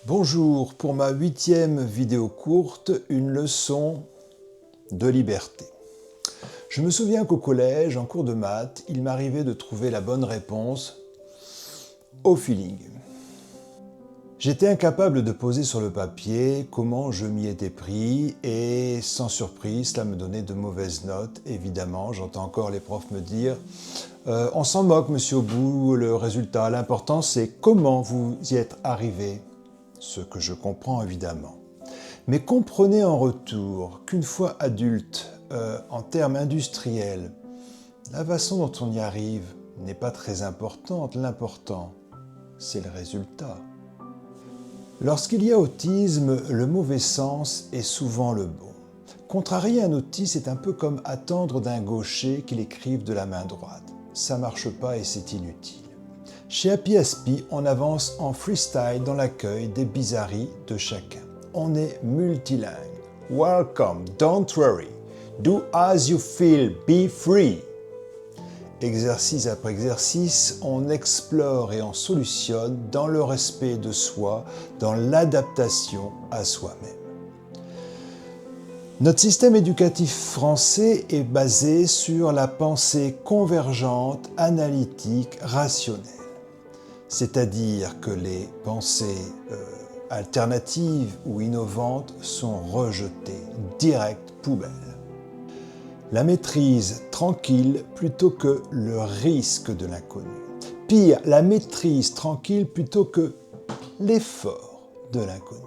Bonjour, pour ma 8e vidéo courte, une leçon de liberté. Je me souviens qu'au collège, en cours de maths, il m'arrivait de trouver la bonne réponse au feeling. J'étais incapable de poser sur le papier comment je m'y étais pris et sans surprise, cela me donnait de mauvaises notes. Évidemment, j'entends encore les profs me dire on s'en moque, monsieur Aubout, le résultat. L'important, c'est comment vous y êtes arrivé. Ce que je comprends évidemment. Mais comprenez en retour qu'une fois adulte, en termes industriels, la façon dont on y arrive n'est pas très importante. L'important, c'est le résultat. Lorsqu'il y a autisme, le mauvais sens est souvent le bon. Contrarier un autiste est un peu comme attendre d'un gaucher qu'il écrive de la main droite. Ça marche pas et c'est inutile. Chez Happy Aspie, on avance en freestyle dans l'accueil des bizarreries de chacun. On est multilingue. Welcome, don't worry. Do as you feel, be free. Exercice après exercice, on explore et on solutionne dans le respect de soi, dans l'adaptation à soi-même. Notre système éducatif français est basé sur la pensée convergente, analytique, rationnelle. C'est-à-dire que les pensées alternatives ou innovantes sont rejetées, direct poubelle. La maîtrise tranquille plutôt que le risque de l'inconnu. Pire, la maîtrise tranquille plutôt que l'effort de l'inconnu.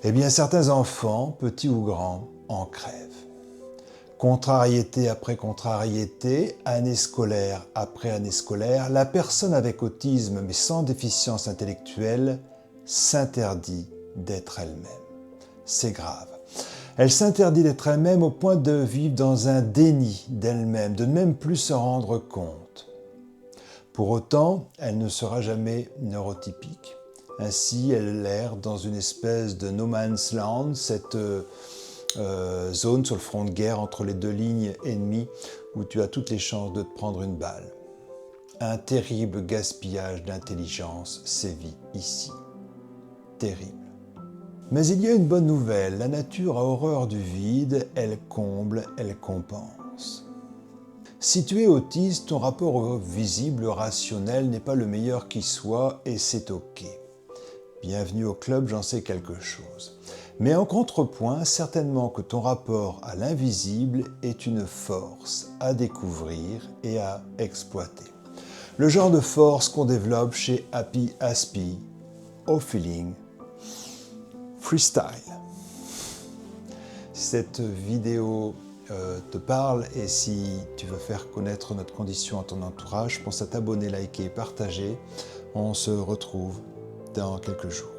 Eh bien, certains enfants, petits ou grands, en crèvent. Contrariété après contrariété, année scolaire après année scolaire, la personne avec autisme mais sans déficience intellectuelle s'interdit d'être elle-même. C'est grave. Elle s'interdit d'être elle-même au point de vivre dans un déni d'elle-même, de ne même plus se rendre compte. Pour autant, elle ne sera jamais neurotypique. Ainsi, elle erre dans une espèce de no man's land, cette zone sur le front de guerre entre les deux lignes ennemies où tu as toutes les chances de te prendre une balle. Un terrible gaspillage d'intelligence sévit ici. Terrible. Mais il y a une bonne nouvelle, la nature a horreur du vide, elle comble, elle compense. Si tu es autiste, ton rapport au visible, rationnel n'est pas le meilleur qui soit et c'est ok. Bienvenue au club, j'en sais quelque chose. Mais en contrepoint, certainement que ton rapport à l'invisible est une force à découvrir et à exploiter. Le genre de force qu'on développe chez Happy Aspie, au feeling, freestyle. Si cette vidéo te parle et si tu veux faire connaître notre condition à ton entourage, pense à t'abonner, liker, partager. On se retrouve dans quelques jours.